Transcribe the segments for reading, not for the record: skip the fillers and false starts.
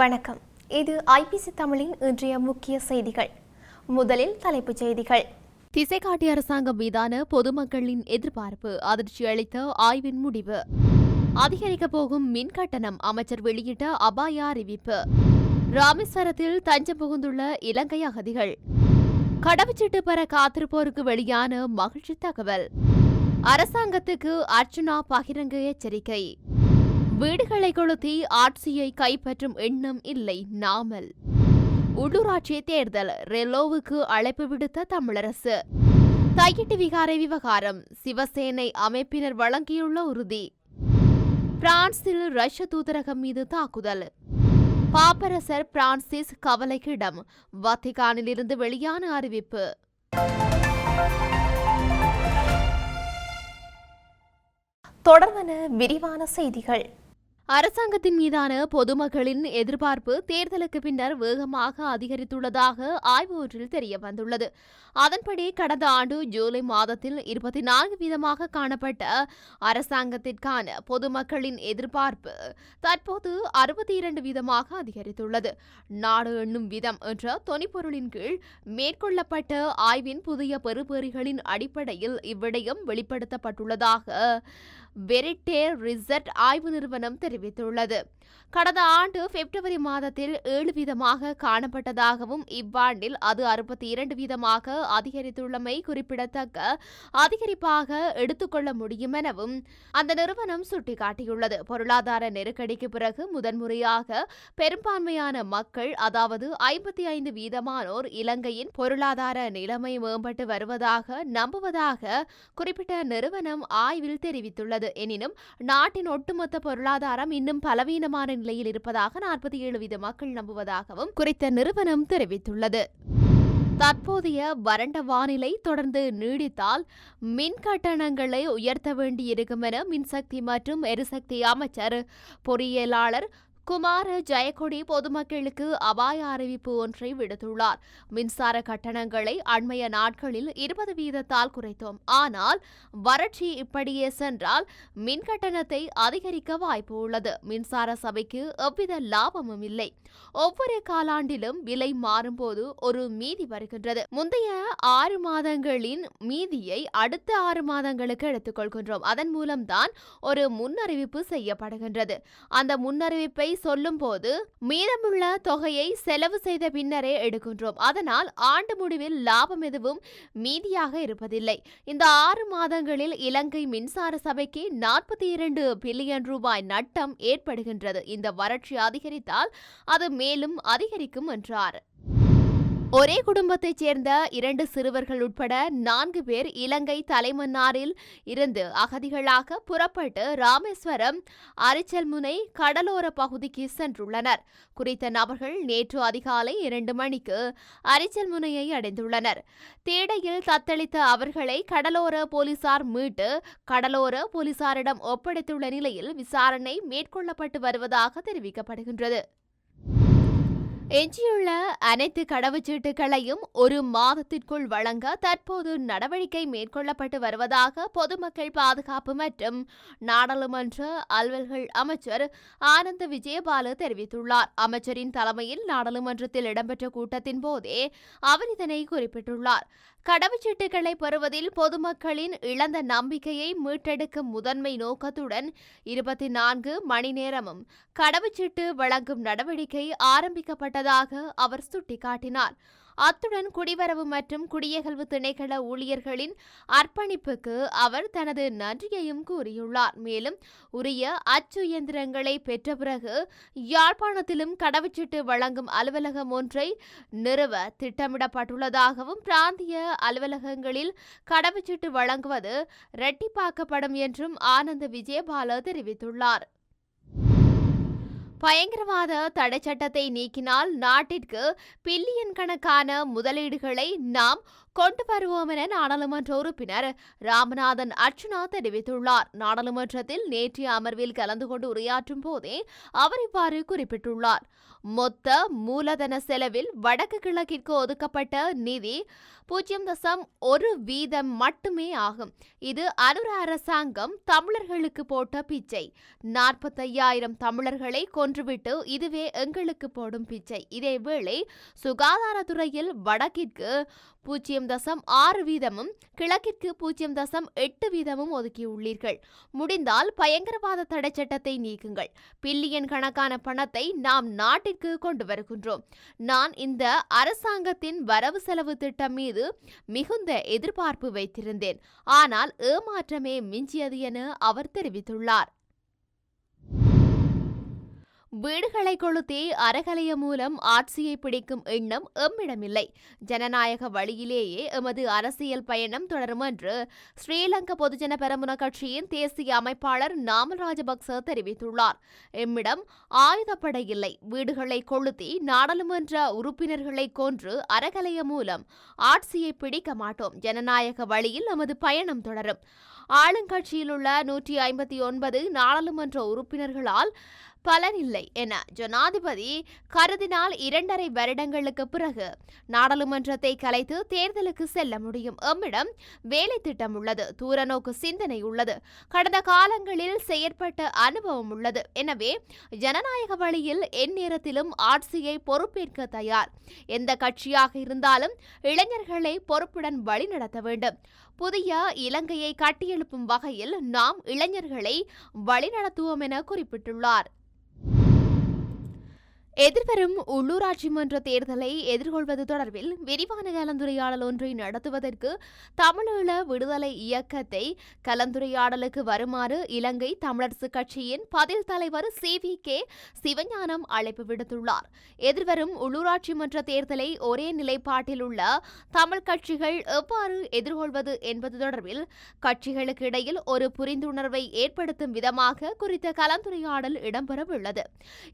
வணக்கம். இது ஐபிசி தமிழின் இன்றைய முக்கிய செய்திகள். முதலில் தலைப்புச் செய்திகள். திசைகாட்டி அரசாங்கம் மீதான பொதுமக்களின் எதிர்பார்ப்பு அதிர்ச்சி அளித்த ஆய்வின் முடிவு. அதிகரிக்கப் போகும் மின் கட்டணம் அமைச்சர் வெளியிட்ட அபாய அறிவிப்பு. ராமேஸ்வரத்தில் தஞ்சம் புகுந்துள்ள இலங்கை அகதிகள். கடவுச்சீட்டு பெற காத்திருப்போருக்கு வெளியான மகிழ்ச்சி தகவல். அரசாங்கத்துக்கு அர்ச்சுனா பகிரங்க எச்சரிக்கை. வீடுகளை கொளுத்தி ஆட்சியை கைப்பற்றும் எண்ணம் இல்லை நாமல். உள்ளூராட்சி தேர்தல் ரெலோவுக்கு அழைப்பு விடுத்த தமிழரசு. தையிட்டி விகாரை விவகாரம் சிவசேனை அமைப்பினர் வழங்கியுள்ள உறுதி. பிரான்சில் ரஷ்ய தூதரகம் மீது தாக்குதல். பாப்பரசர் பிரான்சிஸ் கவலைக்கிடம். வத்திகானில் இருந்து வெளியான அறிவிப்பு. தொடர்பான விரிவான செய்திகள். அரசாங்கத்தின் மீதான பொதுமக்களின் எதிர்பார்ப்பு தேர்தலுக்கு பின்னர் வேகமாக அதிகரித்துள்ளதாக ஆய்வு ஒன்றில் தெரிய வந்துள்ளது. அதன்படி கடந்த ஆண்டு ஜூலை மாதத்தில் 24% காணப்பட்ட அரசாங்கத்திற்கான பொதுமக்களின் எதிர்பார்ப்பு தற்போது 62% அதிகரித்துள்ளது. நாடு எண்ணும் விதம் என்ற தொனிப்பொருளின் கீழ் மேற்கொள்ளப்பட்ட ஆய்வின் புதிய பெறுபேறுகளின் அடிப்படையில் இவ்விடயம் வெளிப்படுத்தப்பட்டுள்ளதாக வெரிட்டே ரிசர்ட் ஆய்வு நிறுவனம் தெரிவித்துள்ளது. கடந்த ஆண்டு பிப்ரவரி மாதத்தில் 7% காணப்பட்டதாகவும் இவ்வாண்டில் அது 62% அதிகரித்துள்ளமை குறிப்பிடத்தக்க அதிகரிப்பாக எடுத்துக்கொள்ள முடியும் எனவும் அந்த நிறுவனம் சுட்டிக்காட்டியுள்ளது. பொருளாதார நெருக்கடிக்கு பிறகு முதன்முறையாக பெரும்பான்மையான மக்கள், அதாவது 55% இலங்கையின் பொருளாதார நிலைமை மேம்பட்டு வருவதாக நம்புவதாக குறிப்பிட்ட நிறுவனம் ஆய்வில் தெரிவித்துள்ளது. எனினும் நாட்டின் ஒட்டுமொத்த பொருளாதாரம் இன்னும் பலவீனமான நிலையில் இருப்பதாக 47% மக்கள் நம்புவதாகவும் குறித்த நிறுவனம் தெரிவித்துள்ளது. தற்போதைய வறண்ட வானிலை தொடர்ந்து நீடித்தால் மின் கட்டணங்களை உயர்த்த வேண்டியிருக்கும் என மின்சக்தி மற்றும் எரிசக்தி அமைச்சர் பொறியியலாளர் குமார ஜெயக்கொடி பொதுமக்களுக்கு அபாய அறிவிப்பு ஒன்றை விடுத்துள்ளார். மின்சார கட்டணங்களை அண்மைய நாட்களில் 20% குறைத்தோம். ஆனால் வறட்சி இப்படியே சென்றால் மின் கட்டணத்தை அதிகரிக்க வாய்ப்பு உள்ளது. மின்சார சபைக்கு எவ்வித லாபமும் இல்லை. ஒவ்வொரு காலாண்டிலும் விலை மாறும்போது ஒரு மீதி வருகின்றது. முந்தைய 6 மாதங்களின் மீதியை அடுத்த 6 மாதங்களுக்கு எடுத்துக்கொள்கின்றோம். அதன் மூலம்தான் ஒரு முன்னறிவிப்பு செய்யப்படுகின்றது. அந்த முன்னறிவிப்பை சொல்லும் போது மீதமுள்ள தொகையை செலவு செய்த பின்னரே எடுக்கின்றோம். அதனால் ஆண்டு முடிவில் லாபம் எதுவும் மீதியாக இருப்பதில்லை. இந்த 6 மாதங்களில் இலங்கை மின்சார சபைக்கு 42 பில்லியன் ரூபாய் நட்டம் ஏற்படுகின்றது. இந்த வறட்சி அதிகரித்தால் அது மேலும் அதிகரிக்கும் என்றார். ஒரே குடும்பத்தைச் சேர்ந்த 2 சிறுவர்கள் உட்பட 4 பேர் இலங்கை தலைமன்னாரில் இருந்து அகதிகளாக புறப்பட்டு ராமேஸ்வரம் அரிச்சல்முனை கடலோர பகுதிக்கு சென்றுள்ளனர். குறித்த நபர்கள் நேற்று அதிகாலை 2 மணிக்கு அரிச்சல்முனையை அடைந்துள்ளனர். தேடையில் தத்தளித்த அவர்களை கடலோர போலீசார் மீட்டு கடலோர போலீசாரிடம் ஒப்படைத்துள்ள நிலையில் விசாரணை மேற்கொள்ளப்பட்டு வருவதாக தெரிவிக்கப்படுகின்றது. எஞ்சியுள்ள அனைத்து கடவுச்சீட்டுகளையும் 1 மாதத்திற்குள் வழங்க தற்போது நடவடிக்கை மேற்கொள்ளப்பட்டு வருவதாக பொதுமக்கள் பாதுகாப்பு மற்றும் நாடாளுமன்ற அலுவல்கள் அமைச்சர் ஆனந்த விஜயபால தெரிவித்துள்ளார். அமைச்சரின் தலைமையில் நாடாளுமன்றத்தில் இடம்பெற்ற கூட்டத்தின் போதே அவர் இதனை குறிப்பிட்டுள்ளார். கடவுச்சீட்டுகளை பெறுவதில் பொதுமக்களின் இழந்த நம்பிக்கையை மீட்டெடுக்கும் முதன்மை நோக்கத்துடன் 24 மணி நேரமும் கடவுச்சீட்டு வழங்கும் நடவடிக்கை ஆரம்பிக்கப்பட்டதாக அவர் சுட்டிக்காட்டினார். அத்துடன் குடிவரவு மற்றும் குடியகல்வு திணைக்கள ஊழியர்களின் அர்ப்பணிப்புக்கு அவர் தனது நன்றியையும் கூறியுள்ளார். மேலும் உரிய அச்சு இயந்திரங்களை பெற்ற பிறகு யாழ்ப்பாணத்திலும் கடவுச்சீட்டு வழங்கும் அலுவலகம் ஒன்றை நிறுவ திட்டமிடப்பட்டுள்ளதாகவும் பிராந்திய அலுவலகங்களில் கடவுச்சீட்டு வழங்குவது இரட்டிப்பாக்கப்படும் என்றும் ஆனந்த விஜயபால தெரிவித்துள்ளார். பயங்கரவாத தடை சட்டத்தை நீக்கினால் நாட்டிற்கு பில்லியன் கணக்கான முதலீடுகளை நாம் கொண்டு வருவோம் என நாடாளுமன்ற உறுப்பினர் ராமநாதன் அர்ச்சுனா தெரிவித்துள்ளார். நாடாளுமன்றத்தில் நேற்றைய அமர்வில் கலந்து கொண்டு உரையாற்றும் போதே அவர் இவ்வாறு குறிப்பிட்டுள்ளார். மொத்த மூலதன செலவில் வடக்கு கிழக்கிற்கு ஒதுக்கப்பட்ட நிதி 0.1% மட்டுமே ஆகும். இது அனுர அரசாங்கம் தமிழர்களுக்கு போட்ட பிச்சை. 45,000 தமிழர்களை கொன்றுவிட்டு இதுவே எங்களுக்கு போடும் பிச்சை. இதேவேளை சுகாதாரத்துறையில் வடக்கிற்கு 0.6%, கிழக்கிற்கு 0.8% ஒதுக்கியுள்ளீர்கள். முடிந்தால் பயங்கரவாத தடை சட்டத்தை நீக்குங்கள். பில்லியன் கணக்கான பணத்தை நாம் நாட்டிற்கு கொண்டு வருகின்றோம். நான் இந்த அரசாங்கத்தின் வரவு செலவு திட்டம் மீது மிகுந்த எதிர்பார்ப்பு வைத்திருந்தேன். ஆனால் ஏமாற்றமே மிஞ்சியது என அவர் தெரிவித்துள்ளார். வீடுகளை கொளுத்தி அறகலைய மூலம் ஆட்சியை பிடிக்கும் எண்ணம் எம்மிடமில்லை. ஜனநாயக வழியிலேயே எமது அரசியல் பயணம் தொடரும் என்று ஸ்ரீலங்கா பொதுஜன பெரமுன கட்சியின் தேசிய அமைப்பாளர் நாமல் ராஜபக்ச தெரிவித்துள்ளார். எம்மிடம் ஆயுதப்படை இல்லை. வீடுகளை கொளுத்தி நாடாளுமன்ற உறுப்பினர்களை கொன்று அறகலைய மூலம் ஆட்சியை பிடிக்க மாட்டோம். ஜனநாயக வழியில் எமது பயணம் தொடரும். ஆளுங்கட்சியில் உள்ள 159 நாடாளுமன்ற உறுப்பினர்களால் பலனில்லை என ஜனாதிபதி கருதினால் 2.5 வருடங்களுக்கு பிறகு நாடாளுமன்றத்தை கலைத்து தேர்தலுக்கு செல்ல முடியும். எம்மிடம் வேலை திட்டம் உள்ளது. தூரநோக்கு சிந்தனை உள்ளது. கடந்த காலங்களில் செயற்பட்ட அனுபவம் உள்ளது. எனவே ஜனநாயக வழியில் எந்நேரத்திலும் ஆட்சியை பொறுப்பேற்க தயார். எந்த கட்சியாக இருந்தாலும் இளைஞர்களை பொறுப்புடன் வழிநடத்த வேண்டும். புதிய இலங்கையை கட்டியெழுப்பும் வகையில் நாம் இளைஞர்களை வழிநடத்துவோம் என குறிப்பிட்டுள்ளார். எதிர்வரும் உள்ளூராட்சி மன்ற தேர்தலை எதிர்கொள்வது தொடர்பில் விரிவான கலந்துரையாடல் ஒன்றை நடத்துவதற்கு தமிழீழ விடுதலை இயக்கத்தை கலந்துரையாடலுக்கு வருமாறு இலங்கை தமிழரசு கட்சியின் பதில் தலைவர் CVK சிவஞானம் அழைப்பு விடுத்துள்ளார். எதிர்வரும் உள்ளூராட்சி மன்ற தேர்தலை ஒரே நிலைப்பாட்டில் உள்ள தமிழ் கட்சிகள் எவ்வாறு எதிர்கொள்வது என்பது தொடர்பில் கட்சிகளுக்கு இடையில் ஒரு புரிந்துணர்வை ஏற்படுத்தும் விதமாக குறித்த கலந்துரையாடல் இடம்பெறவுள்ளது.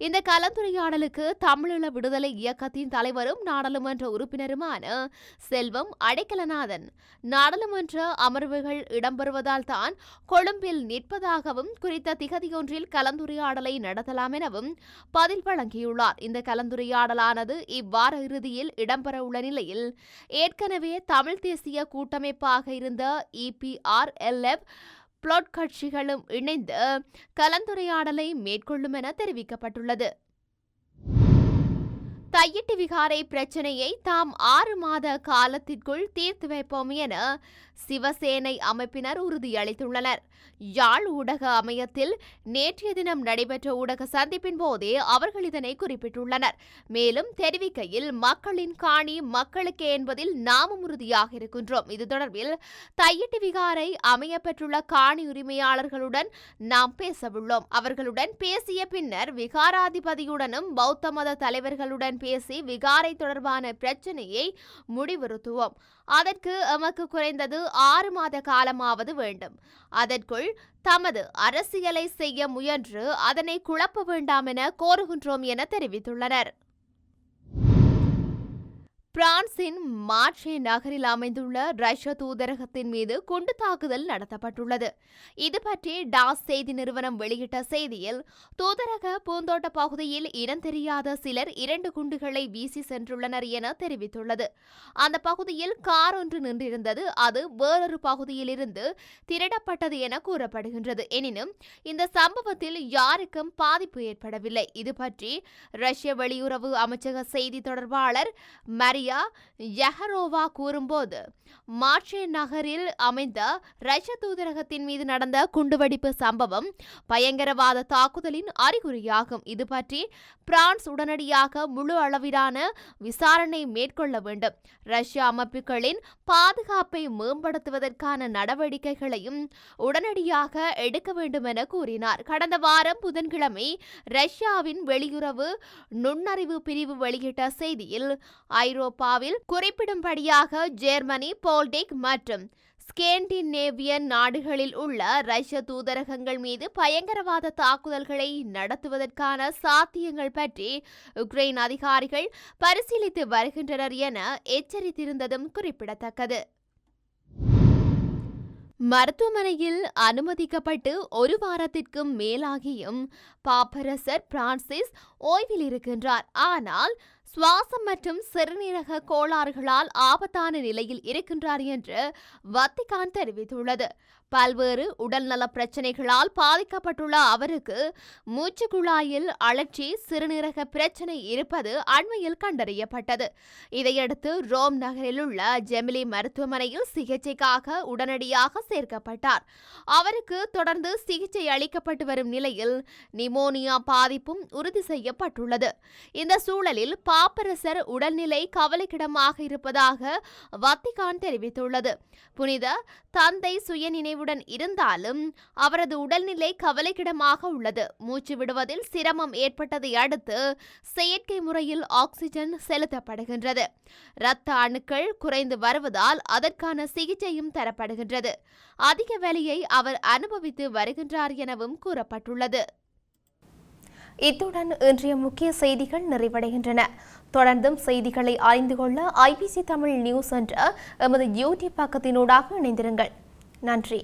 இந்த கலந்துரையாடலுக்கு தமிழீழ விடுதலை இயக்கத்தின் தலைவரும் நாடாளுமன்ற உறுப்பினருமான செல்வம் அடைக்கலநாதன் நாடாளுமன்ற அமர்வுகள் இடம்பெறுவதால் தான் கொழும்பில் நிற்பதாகவும் குறித்த திகதியொன்றில் கலந்துரையாடலை நடத்தலாம் எனவும் பதில் வழங்கியுள்ளார். இந்த கலந்துரையாடலானது இவ்வார இறுதியில் இடம்பெறவுள்ள நிலையில் ஏற்கனவே தமிழ் தேசிய கூட்டமைப்பாக இருந்த EPRLF பிளொட் கட்சிகளும் இணைந்து கலந்துரையாடலை மேற்கொள்ளும் என தெரிவிக்கப்பட்டுள்ளது. தையிட்டி விகாரை பிரச்சினையை தாம் 6 மாத காலத்திற்குள் தீர்த்து வைப்போம் என சிவசேனை அமைப்பினர் உறுதியளித்துள்ளனர். யாழ் ஊடக அமையத்தில் நேற்றைய தினம் நடைபெற்ற ஊடக சந்திப்பின் போதே அவர்கள் இதனை குறிப்பிட்டுள்ளனர். மேலும் தெரிவிக்கையில் மக்களின் காணி மக்களுக்கே என்பதில் நாமும் உறுதியாக இருக்கின்றோம். இது தொடர்பில் தையிட்டி விகாரை அமைய பெற்றுள்ள காணி உரிமையாளர்களுடன் நாம் பேசவுள்ளோம். அவர்களுடன் பேசிய பின்னர் விகாராதிபதியுடனும் பௌத்த மத தலைவர்களுடன் பேசி விகாரை தொடர்பான பிரச்சினையை முடிவுறுத்துவோம். அதற்கு எமக்கு குறைந்தது 6 மாத காலமாவது வேண்டும். அதற்குள் தமது அரசியலை செய்ய முயன்று அதனை குழப்ப வேண்டாம் என கோருகின்றோம் என தெரிவித்துள்ளனர். பிரான்சின் மார்சே நகரில் அமைந்துள்ள ரஷ்ய தூதரகத்தின் மீது குண்டு தாக்குதல் நடத்தப்பட்டுள்ளது. இது பற்றி டாஸ் செய்தி நிறுவனம் வெளியிட்ட செய்தியில், தூதரக பூந்தோட்ட பகுதியில் இனம் தெரியாத சிலர் 2 குண்டுகளை வீசி சென்றுள்ளனர் என தெரிவித்துள்ளது. அந்த பகுதியில் கார் ஒன்று நின்றிருந்தது. அது வேறொரு பகுதியில் இருந்து திருடப்பட்டது என கூறப்படுகின்றது. எனினும் இந்த சம்பவத்தில் யாருக்கும் பாதிப்பு ஏற்படவில்லை. இது பற்றி ரஷ்ய வெளியுறவு அமைச்சக செய்தி தொடர்பாளர் மரியா யஹரோவா கூறும்போது, மார்சே நகரில் அமைந்த ரஷ்ய தூதரகத்தின் மீது நடந்த குண்டுவெடிப்பு சம்பவம் பயங்கரவாத தாக்குதலின் அறிகுறியாகும். இது பற்றி பிரான்ஸ் உடனடியாக முழு அளவிலான விசாரணை மேற்கொள்ள வேண்டும். ரஷ்ய அமைப்புகளின் பாதுகாப்பை மேம்படுத்துவதற்கான நடவடிக்கைகளையும் உடனடியாக எடுக்க வேண்டும் என கூறினார். கடந்த வாரம் புதன்கிழமை ரஷ்யாவின் வெளியுறவு நுண்ணறிவு பிரிவு வெளியிட்ட செய்தியில், ஐரோப்பாவில் குறிப்பிடும்படியாக ஜெர்மனி, போல்டிக் மற்றும் ஸ்கேண்டினேவியன் நாடுகளில் உள்ள ரஷ்ய தூதரகங்கள் மீது பயங்கரவாத தாக்குதல்களை நடத்துவதற்கான சாத்தியங்கள் பற்றி உக்ரைன் அதிகாரிகள் பரிசீலித்து வருகின்றனர் என எச்சரித்திருந்ததும் குறிப்பிடத்தக்கது. மருத்துவமனையில் அனுமதிக்கப்பட்டு ஒரு வாரத்திற்கும் மேலாகியும் பாப்பரசர் பிரான்சிஸ் ஓய்வில் இருக்கின்றார். ஆனால் சுவாசம் மற்றும் சிறுநீரக கோளாறுகளால் ஆபத்தான நிலையில் இருக்கின்றார் என்று வத்திக்கான் தெரிவித்துள்ளது. பல்வேறு உடல்நல பிரச்சினைகளால் பாதிக்கப்பட்டுள்ள அவருக்கு மூச்சுக்குழாயில் அழற்சி, சிறுநீரக பிரச்சினை இருப்பது அண்மையில் கண்டறியப்பட்டது. இதையடுத்து ரோம் நகரில் உள்ள ஜெமிலி மருத்துவமனையில் சிகிச்சைக்காக உடனடியாக சேர்க்கப்பட்டார். அவருக்கு தொடர்ந்து சிகிச்சை அளிக்கப்பட்டு வரும் நிலையில் நிமோனியா பாதிப்பும் உறுதி செய்யப்பட்டுள்ளது. இந்த சூழலில் பாப்பரசர் உடல்நிலை கவலைக்கிடமாக இருப்பதாக வத்திக்கான் தெரிவித்துள்ளது. புனித தந்தை சுயநினைவுடன் இருந்தாலும் அவரது உடல்நிலை கவலைக்கிடமாக உள்ளது. மூச்சு விடுவதில் சிரமம் ஏற்பட்டதை அடுத்து செயற்கை முறையில் ஆக்சிஜன் செலுத்தப்படுகின்றது. இரத்த அணுக்கள் குறைந்து வருவதால் அதற்கான சிகிச்சையும் தரப்படுகின்றது. அதிக வேலையை அவர் அனுபவித்து வருகின்றார் எனவும் கூறப்பட்டுள்ளது. இத்துடன் இன்றைய முக்கிய செய்திகள் நிறைவடைகின்றன. தொடர்ந்தும் செய்திகளை அறிந்து கொள்ள IBC தமிழ் நியூஸ் என்ற எமது யூடியூப் பக்கத்தினூடாக இணைந்திருங்கள். நன்றி.